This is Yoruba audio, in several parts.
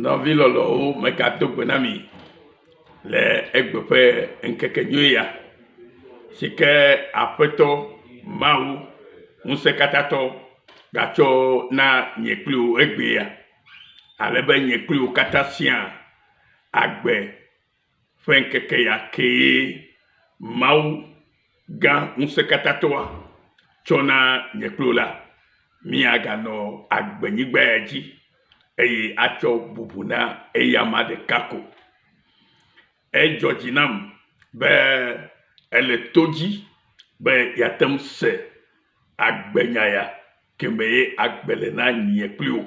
Nɔvi lɔlɔwo megado gbe na mi le egbeƒe ŋkekenyui ya, si ke Aƒetɔ Mawu Ŋusẽkatãtɔ gatsɔ na nye kpli wò egbe ya, ale be nye kpli wò katã siaa agbe ƒe ŋkeke ya kee Mawu gã Ŋusẽkatãtɔa tsɔ na nye kpli wò la, míaganɔ agbenyigba ya dzi eye atsɔ bubu na eyama ɖeka ko. Edzɔ dzi nam be ele to dzi be yeatem se agbenya ya keme ye agbe le na nye kpli wò.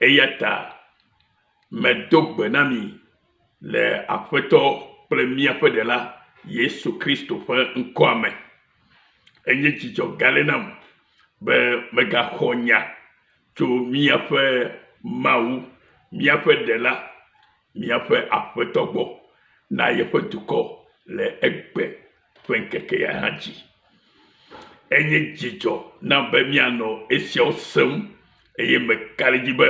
Eya ta medo gbe na mi le Aƒetɔ kple míaƒe Ɖela Yesu Kristo ƒe ŋkɔa me. Enye dzidzɔ gã le nam be megaxɔ nya tso míaƒe Mawu, míaƒe Ɖela, míaƒe Aƒetɔ gbɔ na yeƒe dukɔ le egbe ƒe ŋkeke ya hã dzi. Enye dzidzɔ nam be míanɔ esiawo sem eye meka ɖe dzi be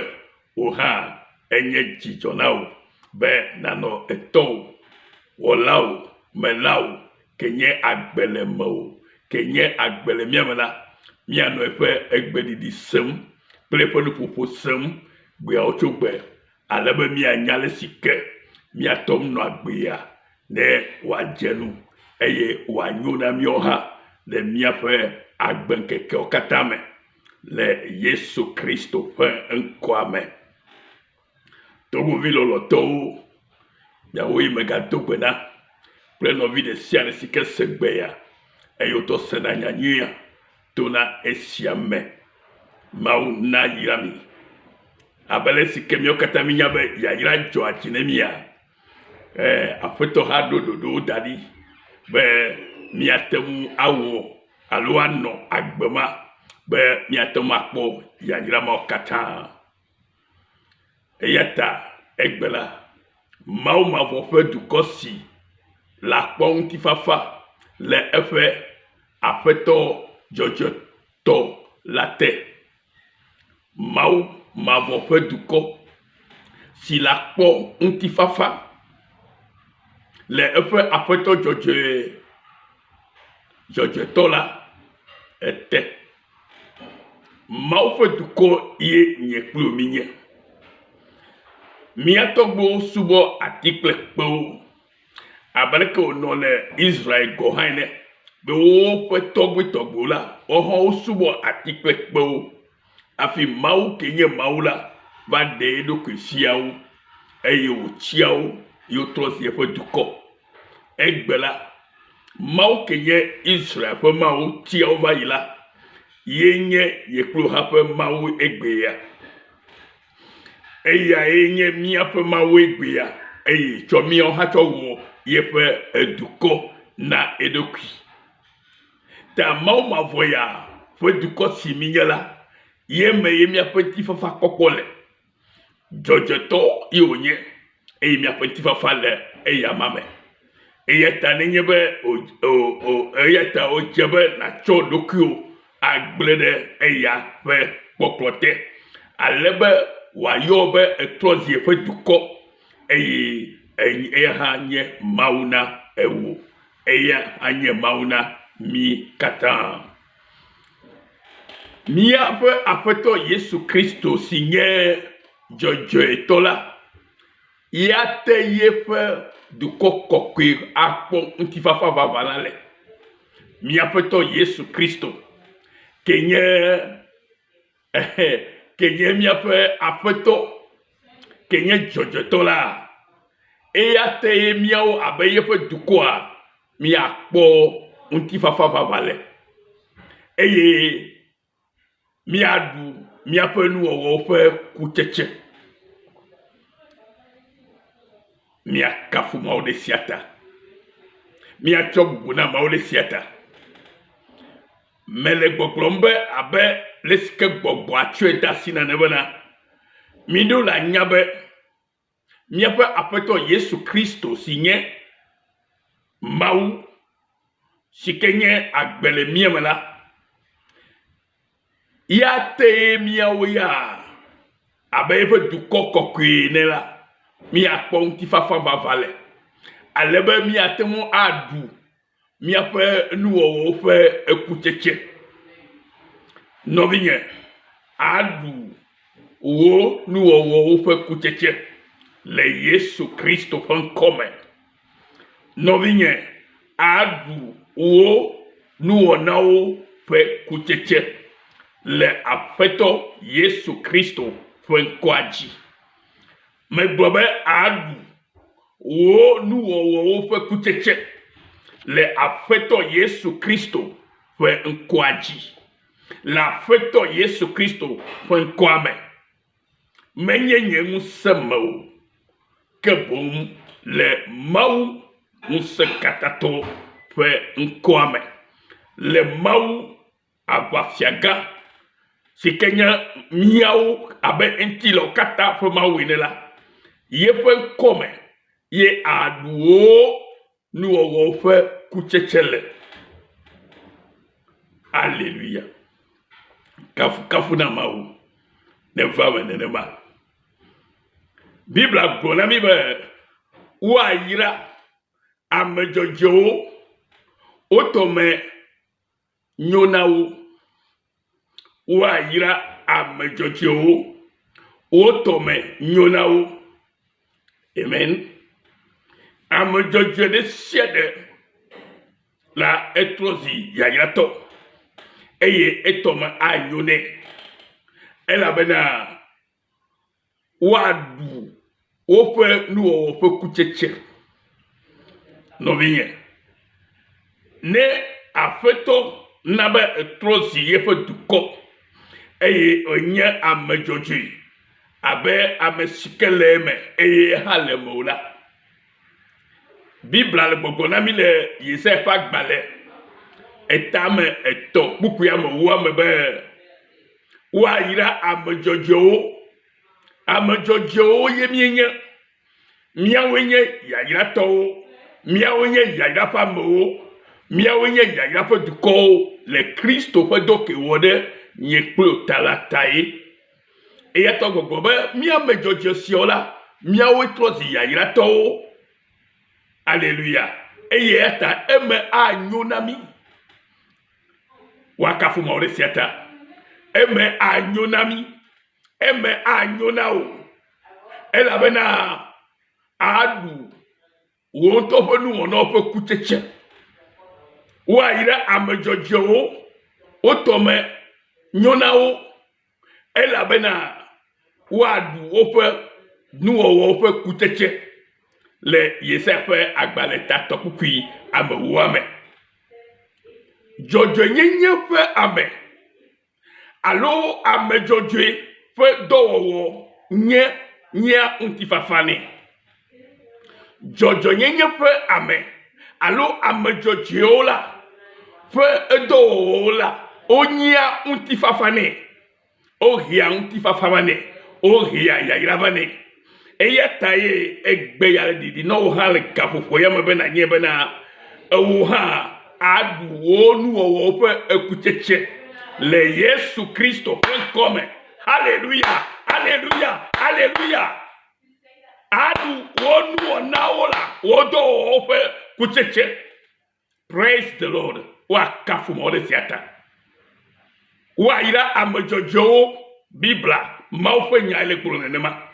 wò hã enye dzidzɔ na wò be nanɔ etɔwò, wɔlawo, melawo, ke nye agbe le mewò, ke nye agbe le mía me la, míanɔ eƒe egbeɖiɖi sem kple eƒe nuƒoƒo sem gbeawo tso gbe, ale be míanya le si ke míatɔ nɔ agbea ne wòadze nu eye wòanyo na míawo hã le míaƒe agbeŋkekewo katã me le Yesu Kristo ƒe ŋkɔa me. Togovi lɔlɔtɔwo, miawo yi megado gbe na kple nɔvi ɖe sia ɖe si ke se gbe ya eye wotɔ sena nyanyuia to na esia me. Mawu na yra mi abe le si ke míawo katã mínya be yayra dzɔ adzi ne mía. Aƒetɔ hã ɖo ɖoɖowo da ɖi be míate ŋu awɔ alo anɔ agbe ma be míate ŋu akpɔ yayra mawo katã. Eya ta egbe la, Mawu mavɔ ƒe dukɔ si le akpɔ ŋutifafa le eƒe Aƒetɔ dzɔdzɔetɔ la te. Mawu mavɔ ƒe dukɔ si le akpɔ ŋutifafa le eƒe Aƒetɔ dzɔdzɔetɔ la ete. Mawu ƒe dukɔ ye nye kpli wò míenye. Mía tɔgbuiwo subɔ ati kple kpewo abe leke wònɔ le Israel gɔ hã ene, be woƒe tɔgbuitɔgbuiwo la, wohã wosubɔ ati kple kpewo hafi Mawu ke nye Mawu la va ɖe eɖokui fiawo eye wòtsiawo ye wotrɔ zi eƒe dukɔ. Egbe la, Mawu ke nye Israel ƒe Mawu tiawo va yi la, ye nye ye kpli wò hã ƒe Mawu egbe ya. Eya ye nye míaƒe Mawu egbe ya eye tsɔ míawo hã tsɔ wɔ yeƒe edukɔ na eɖokui. Ta Mawu mavɔ ya ƒe dukɔ si míenye la, ye me ye míaƒe ŋutifafa kpɔkpɔ le. Dzɔdzɔetɔ ye wònye eye míaƒe ŋutifafa le eyama me. Eya ta nenye be eya ta wòdze be nàtsɔ ɖokuiwò agble ɖe eya ƒe kpɔkplɔ te, ale be wòayɔ be etrɔ zi eƒe dukɔ eye eya hã nye Mawu na ewò, eya hã nye Mawu na mí katã. Míaƒe Aƒetɔ Yesu Kristo si nye dzɔdzɔetɔ la, ya te yeƒe dukɔ kɔkɔe akpɔ ŋutifafa vava la le. Míaƒetɔ Yesu Kristo ke nye míaƒe Aƒetɔ, ke nye dzɔdzɔetɔ la, eya te ye míawo abe yeƒe dukɔa míakpɔ ŋutifafa vava le eye míaɖu míaƒe nuwɔwɔwo ƒe kutsetse. Míakafu Mawu ɖe sia ta, míatsɔ bubu na Mawu ɖe sia ta. Mele gbɔgblɔm be abe le si ke gbɔgbɔa tsɔe de asi nane bena, míɖo le anya be míaƒe Aƒetɔ Yesu Kristo si nye Mawu si ke nye agbe le mía me la, ya te míawo ya abe du kokokwe ne la mi akpon ti fafa vavale alebe mi atemo adu mi ape nuwo fe ekucheche novinye adu wo nuwo fe kucheche le Yesu Kristo fon come novinye adu wo nuwo nawo fe kucheche le afeto Yesu Kristo fon kwaji me bobe adu wo nuwo fe kucheche le afeto Yesu Kristo fon kwaji la afeto Yesu Kristo fon kwame menye nyemu semau kebom le mau musekatato fe nkwame le mau abafiaga sikenya miao abe entilo kata fe mau inela ye fe nkome ye aduo nuwo fe kuchechele Alléluia kafu na mau ne va ne ma Bible gbona mi be wa yira amejojo otome nyonawo wa yira amejojo otome nyonawo amen amejojo de siede la etrozi ya yira to eye etome anyone ela bena wadu ofe nuwo ofe kucheche novinye ne afeto nabe etrozi yefe duko eye onye amejoji abe amesikeleme eye halemola Bibla le gbogbo mi le Yesefa gbale etame eto buku ya mo wa me be wa yira amejojo ye miawenye ya yira to miawenye ya yira famo miawenye ya yira fa duko le Kristo fa doke wode nye kplo talatai e ya to gbogbo be miamejojo siola miawe trozi ya yira to Alléluia eye ata eme anyonami wakafu maure siata eme anyonami eme anyonao ela bena adu wonto fonu wono fe kucheche wa ira amejojo otome nyonao ela bena wadu ofe nuwo ofe kucheche le Yesefa agbaleta tokukui amewame jojo nyenye fe ame alo amejojo fe dowo nye untifafani jojo nyenye fe ame alo amejojo la fe dowo la onya untifafani ohia untifafani ohia ya iravani eya taye egbe ya didi no ha le kapofo ya mebe na nye be na ewu ha adu wonu wo fe ekucheche le Yesu Kristo come hallelujah hallelujah hallelujah adu wonu onaola wodo wo fe kucheche praise the Lord wa kafu mo de siata wa ira amejojo Bibla ma fe nya ile kuro nenema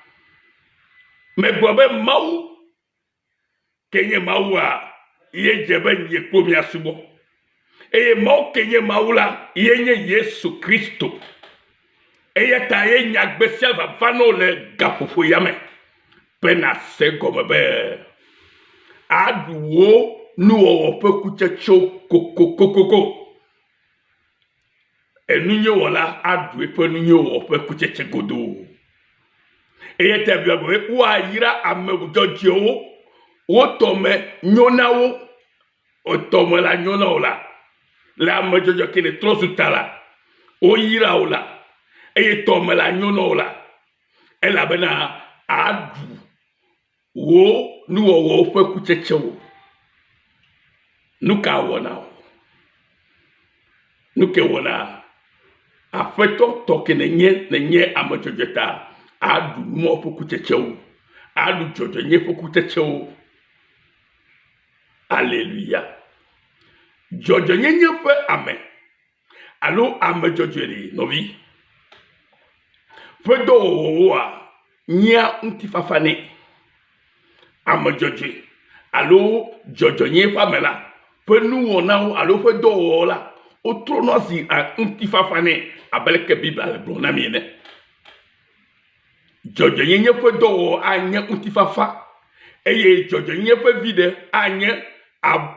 me bobe mau kenye mau a ye jebe nye komi asubo eye mau kenye mau la ye nye Yesu Kristo eye ta ye nya gbesial va vano le gafofo yame pena se comme be aduwo nuwo pe kuchecho kokokokoko enunye wala adu epe nunye wo pe kucheche godo eye te bi agbe wa yira amejojo otome nyonawo otome la nyonaola la amejojo kene trosutala o yira ola eye tome la nyonaola ela bena adu wo nuwo fe kuchechewo nuka wona nuke wona afeto toke nenye amejojeta adu mo poku tchetchewo adu jojo nye poku tchetchewo. Alléluia. Jojo nye fe amen. Allo ame jojo li novi. Fedo wa nya untifafane. Ame jojo. Allo jojo nye fa mela. Fe nu wona allo fe do la. O trono si a untifafane abeleke Bible le blona miene. Jojo nye fe do anya untifafa. Eye jojo nye fe vide anya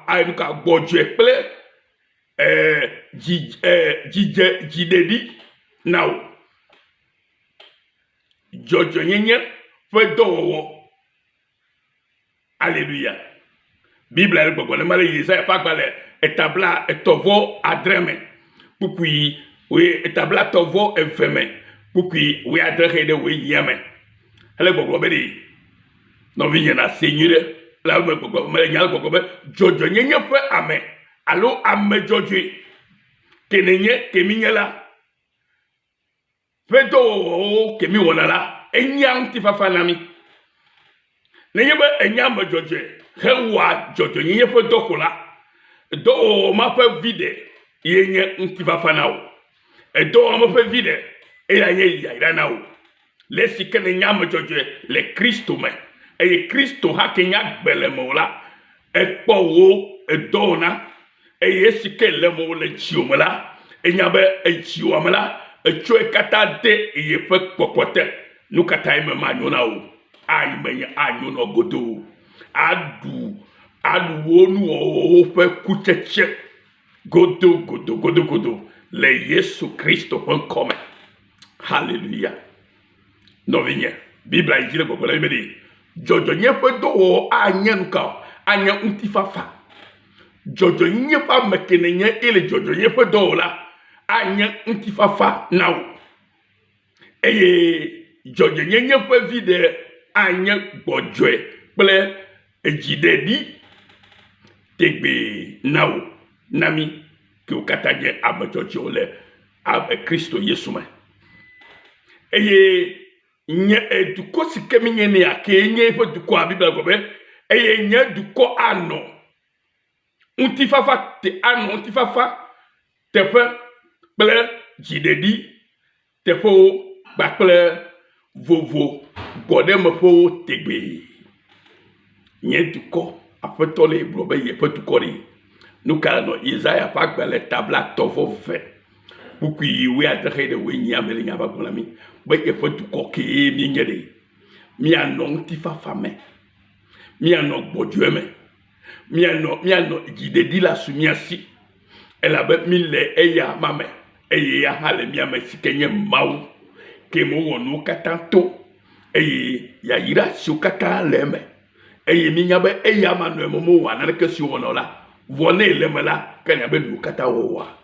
anuka gbojwe ple jidedi now jojo nye fe do. Alléluia. Bible le gbogbo le male Isaiah pa gbale etabla etovo adreme pukui we etabla tovo eveme pukui we adre de we yeme hele gbogbo be di no vigne na seigneur la me gbogbo me nyal gbogbo be jojo nye fe amen allo ame jojo kenenye keminye la fedo kemi wona la enyam ti fafa nami nenye be enyam jojo hewa jojo nye fe dokola do ma fe vide yenye ntifafa na o do ma fe vide e ya ye ya na o le sikene nyam jojo le Kristo me e Kristo ha kenya gbele mo la e po wo e do na e yesike le mo le chioma la e nyabe e chioma la e chwe kata de e ye fe popote nu kata e me manyona o ai me anyo no godo adu wonu o fe kucheche godo le Yesu Kristo pon come. Hallelujah. No vigne Bible a dit le gogo le medi jojo nye fe do anya nuka anya untifafa jojo nye fa mekenenye ile jojo nye fe do la anya untifafa now eye jojo nye fe vide anya gbojwe ple ejidedi tegbe now nami ki o kataje abajojo le abe Kristo Yesu ma eye nye eduko sikemi nye ne akenye fo duko abibla gobe eye nye duko ano untifafa te ano untifafa tefe ple jidedi tefo bakple vovo gode mfo tegbe nye duko apetole blobe ye petukori nuka no Isaiah pa gbele tabla tovo ve bukui we adre de we nya mele nya ba golami ba ye petuko ke mi nyede mi anon tifafa me mi anon gbojwe mi ano jidedi la sumiasi ela be mi le eya mame eye ya hale mi amesi kenye mau ke mo wonu katanto eye ya yira su kata leme eye mi nyabe eya manu mo wa na ke su wona la vone leme la kanya be du kata wo wa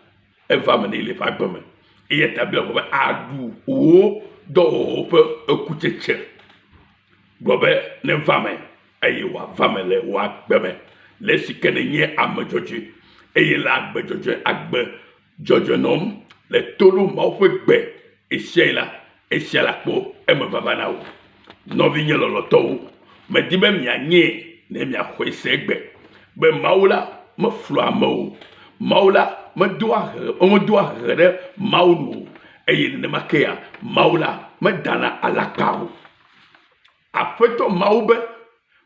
eva me le fa gbeme eye tabla ko adu o do pe ekucheche gobe ne vame eye wa vame le wa gbeme le sikene nye amajoji eye la agbe jojo agbe jojo nom le tolu ma fe gbe esiela po eme babana o no vinye loloto me dibe mianye ne mia kwese gbe be maula me flu amo maula me doa re maulu eye ne makea maula me dana alakao afeto maube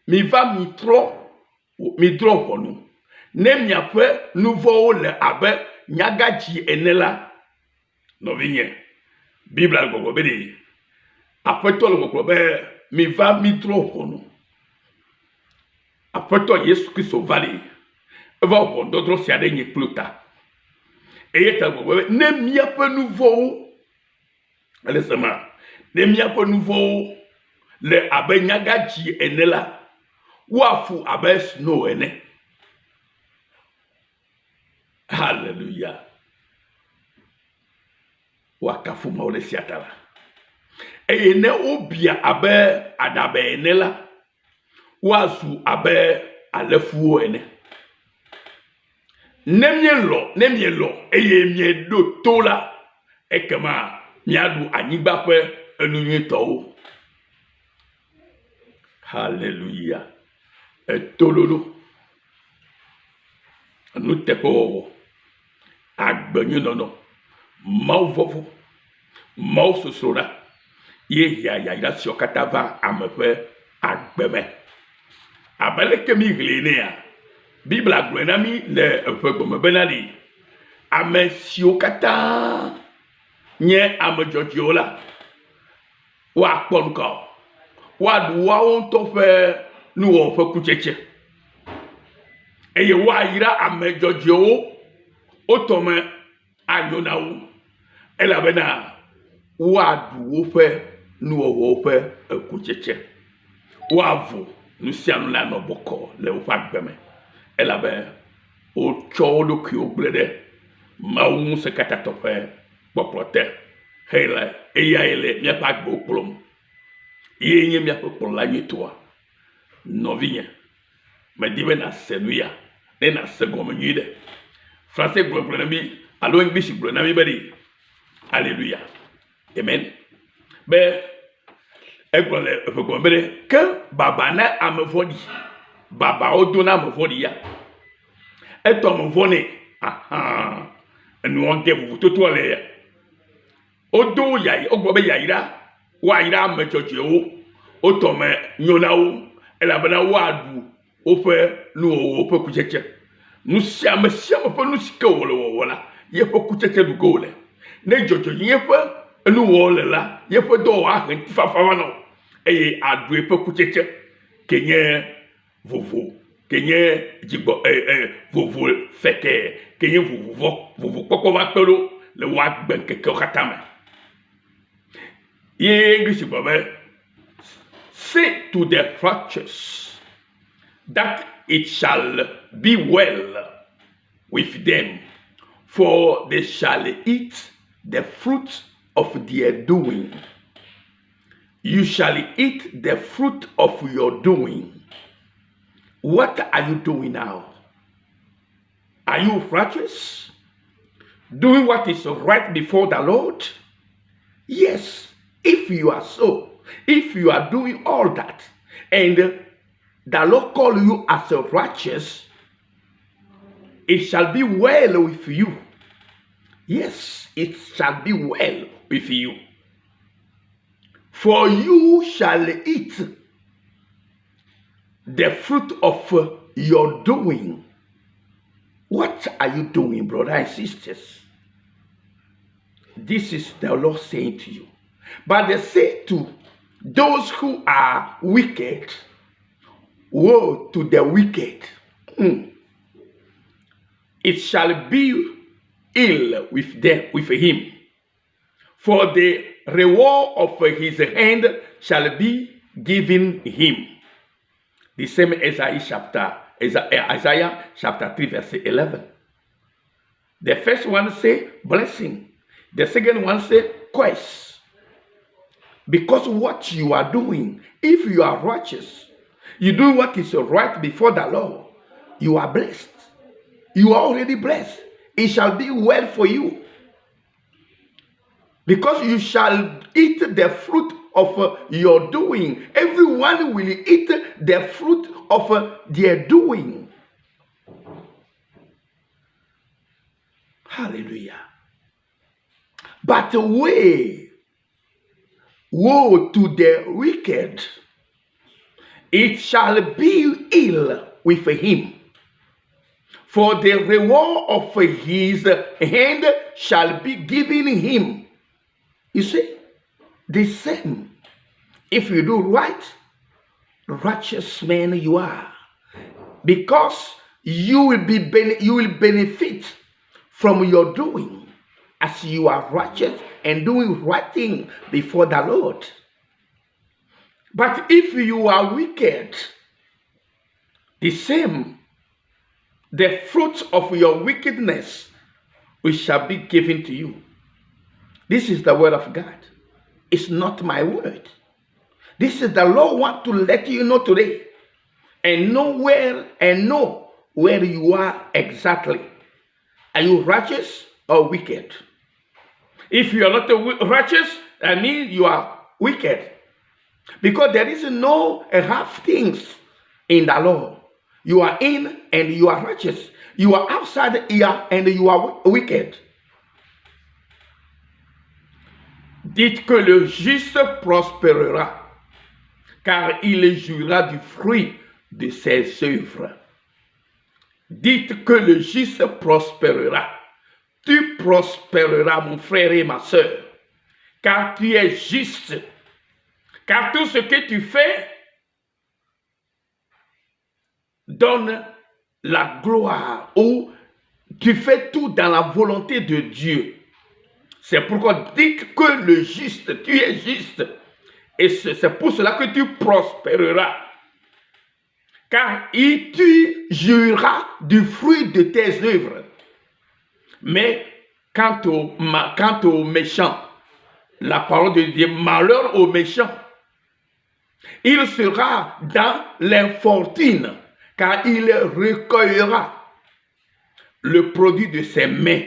mi va mi dro honu ne mia fe nouveau le abe nyagaji enela no vinye Bible gogo be di afeto le gogo be mi va mi dro honu afeto Yesu Kristo vali eva ho dodro si ade nye pluta eyeta gogo be ne mia fe nouveau alesema ne mia fe nouveau le abe nyagaji enela wafu abe snow ene. Hallelujah. Wakafu maule siatala. Eye ne obia abe adabe ene la. Wazu abe alefu ene. Nemye lo. Eye mye do tola. Ekema miadu anigba pe enunye to. Hallelujah. Etololo. Nous te ko agbanyu nono. Mau vovo. Mau sosora. Ye ya ira siokatava amefe agbeme. Abele kemi glenea. Bible agbenami le efegbo benali. Ame siokata nye ame jojiola. Wa kponko. Wa duwa on to fe nu o fe kucheche. Eye wa ira ame jojio otome anyonawo. Elabena wa duwo fe nu o fe kucheche. Wa vu nu sianu la no boko le o fa gbeme. Elabe o chodo ki o blede ma un se katato fe boklote. Hele eya ele mi pa gbo plom. Yenye mi pa la nyitoa. Novinha. Me dibe na senuya. Ne na segom nyide. Français gbo na mi, alo English gbo na mi bari. Alléluia. Amen. Be egbole efegbo bere ke baba na amevodi. Baba odona amevodi ya. Eto amevone. Aha. Enu onge bu toto le ya. Odo yai ogbo be yaira. Wa ira amejoje o. Otome nyona o. Elabena wa du ofe nu ofe kucheche. Nu siame pe nu sike wola. Ye pe kucheche du gole. Ne jojo ye pe nu wole la. Ye pe do wa hen fafawa no. Eye adu e pe kucheche kenye vovo. Kenye jigbo vovo feke. Kenye vovo koko va pelo le wa gben keke okatame. Ye English bobe. Say to the righteous that it shall be well with them, for they shall eat the fruit of their doing. You shall eat the fruit of your doing. What are you doing now? Are you righteous? Doing what is right before the Lord? Yes, if you are so. If you are doing all that, and the Lord call you as a righteous, it shall be well with you. Yes, it shall be well with you. For you shall eat the fruit of your doing. What are you doing, brothers and sisters? This is the Lord saying to you. But they say to those who are wicked, woe to the wicked. It shall be ill with them, with him. For the reward of his hand shall be given him. The same Isaiah chapter 3 verse 11. The first one say blessing. The second one say curse. Because what you are doing, if you are righteous, you do what is right before the Lord, you are blessed. You are already blessed. It shall be well for you. Because you shall eat the fruit of your doing. Everyone will eat the fruit of their doing. Hallelujah. But woe to the wicked, it shall be ill with him. For the reward of his hand shall be given him. You see, the same. If you do right, righteous man you are. Because you will benefit from your doing as you are righteous and doing right thing before the Lord. But if you are wicked, the same, the fruit of your wickedness which shall be given to you. This is the word of God. It's not my word. This is the Lord want to let you know today and know where you are exactly. Are you righteous or wicked? If you are not righteous, that means you are wicked. Because there is no half things in the law. You are in and you are righteous. You are outside here and you are wicked. Dites que le juste prospérera, car il jouira du fruit de ses œuvres. Dites que le juste prospérera. Tu prospéreras, mon frère et ma sœur, car tu es juste. Car tout ce que tu fais donne la gloire, ou tu fais tout dans la volonté de Dieu. C'est pourquoi dites que le juste, tu es juste. Et c'est pour cela que tu prospéreras. Car tu jouiras du fruit de tes œuvres. Mais quant aux méchants, la parole de Dieu, malheur aux méchants, il sera dans l'infortune, car il recueillera le produit de ses mains.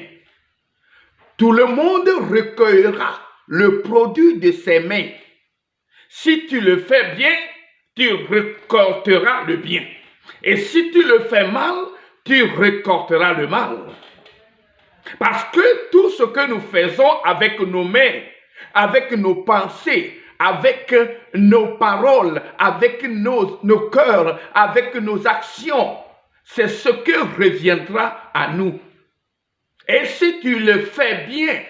Tout le monde recueillera le produit de ses mains. Si tu le fais bien, tu récolteras le bien. Et si tu le fais mal, tu récolteras le mal. Parce que tout ce que nous faisons avec nos mains, avec nos pensées, avec nos paroles, avec nos cœurs, avec nos actions, c'est ce que reviendra à nous. Et si tu le fais bien,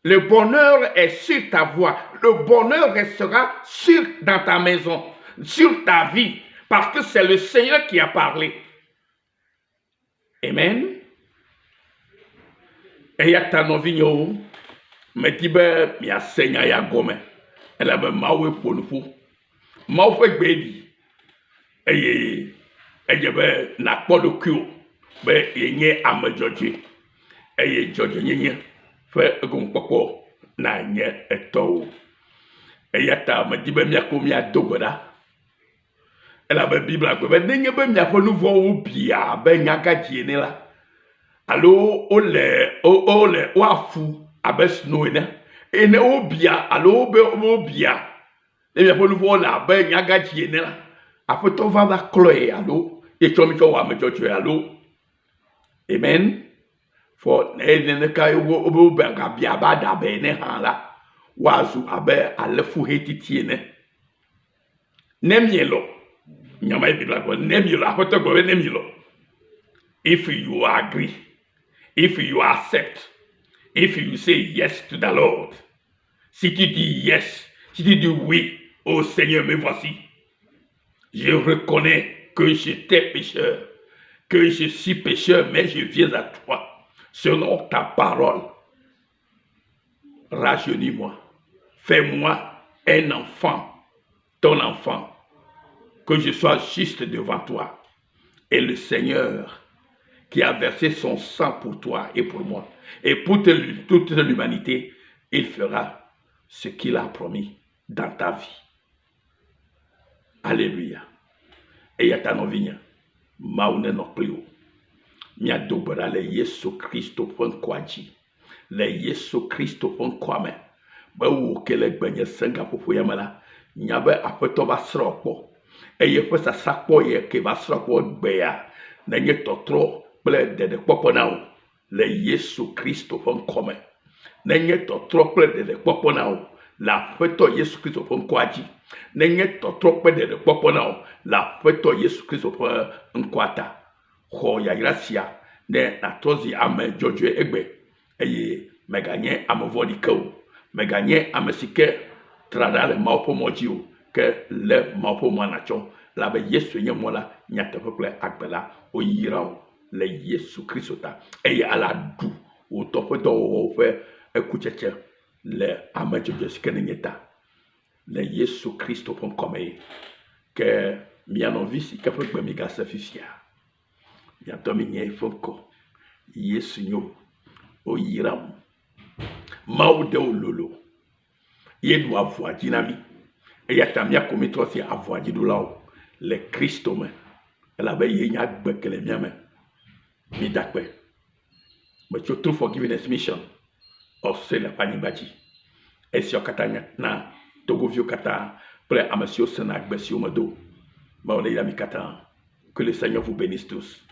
le bonheur est sur ta voie. Le bonheur restera dans ta maison, sur ta vie, parce que c'est le Seigneur qui a parlé. Amen. Et ya ta novinho, me dit ben mi asenya ya gome. Elle a ben mawe ponufu. Mawe fe gbedi. Eye ben na podo kyo. Ben yenye amajoje. Eye joje nyenye. Fe egon poko na nye eto. Et yata me dit ben mi akomi adogoda. Elle a ben Bible a ben nenye ben mi afo nouveau ou bia ben nyaka jiene la. Allo ole wafu abesno ene ene obia allo obia e mi afo nouveau la ben nyaka jiene la. Apoto va ba cloé allo e chomi cho wa me chocho allo. Amen. For ne ka obo ba ga bia ba da be ne han la. Wazu abe alefu hetiti ne nemielo nyama ibibla ko nemielo apoto go nemielo. If you agree, if you accept, if you say yes to the Lord, si tu dis yes, si tu dis oui au Seigneur, me voici, je reconnais que j'étais pécheur, que je suis pécheur, mais je viens à toi selon ta parole. Rajeunis-moi. Fais-moi un enfant, ton enfant, que je sois juste devant toi. Et le Seigneur qui a versé son sang pour toi et pour moi, et pour toute l'humanité, il fera ce qu'il a promis dans ta vie. Alléluia. Et yata novinya, maune no plio. Mia dobra le Yesu Christo pon kwaji. Le Yesu Christo pon kwame. Ba wo kele gbanye senga popo yamala nyabe apeto ba srokpo eye pe sasakpo ye ke ba srokpo gbeya na nye totro ple de popo nawo le Yesu Christo pon kome na nye totro ple de popo nawo la peto Yesu Christo pon kwaji na nye totro ple de popo nawo la peto Yesu Christo pon nkwata ho ya gracia ne na tozi ame jojo egbe eye meganye amvodi ko me gagner à me siquer trada le maupo mojio que le maupo manacho la be yesu nye mola nyata peuple akbela o yirao le Yesu Christa et à la dou au top do fe ekucheche le amajo skeneta le Yesu Christo pon comme que miano visi que peuple mi gasa fifia ya dominye fonko Yesu nyo o yirao Maude lolo. Ye doit avoir dynami. Et y a tamia comme toi c'est avoir dit là le Christ me. Elle avait y a bekele miame. Mi dakwe. But you true forgiveness mission. Or c'est la panibaji. Et si okatanya na togo vio kata Prêt à monsieur Senak, monsieur Mado. Que le Seigneur vous bénisse tous.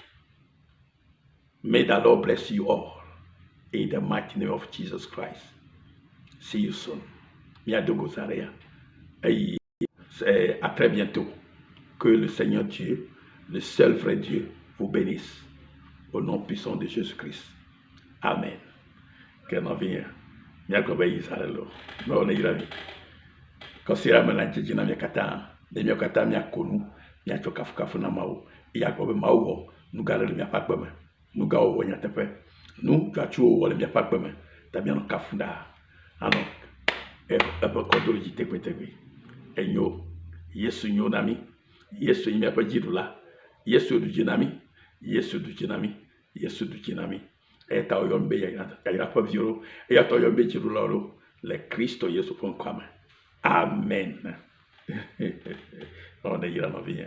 May the Lord bless you all. In the mighty name of Jesus Christ. See you soon. Miadogo Zaria. Et à très bientôt. Que le Seigneur Dieu, le seul vrai Dieu, vous bénisse. Au nom puissant de Jésus-Christ. Amen. Que nous viens. Miagobe Israelo. Mais on est ravis. Quand c'est la melange de Miakata, de Miakata, Miakonu, Miachokafukafu Namao, Yakobe Mao, nous gardons le Miapakbeme. Nous gardons le Miatepe. Nous, tu as tué le Miapakbeme. Tu as bien le Kafunda. Alors, et peu de l'Égypte, et nous, Yesu nyo nami, Yesu ime apa jidula, Yesu du jinami, Yesu du jinami, Yesu du jinami. Et ta oyombe ya ira pa violo, et ta oyombe jidula lo, le Christo Yesu fon kwame. Amen. On est là, ma vie.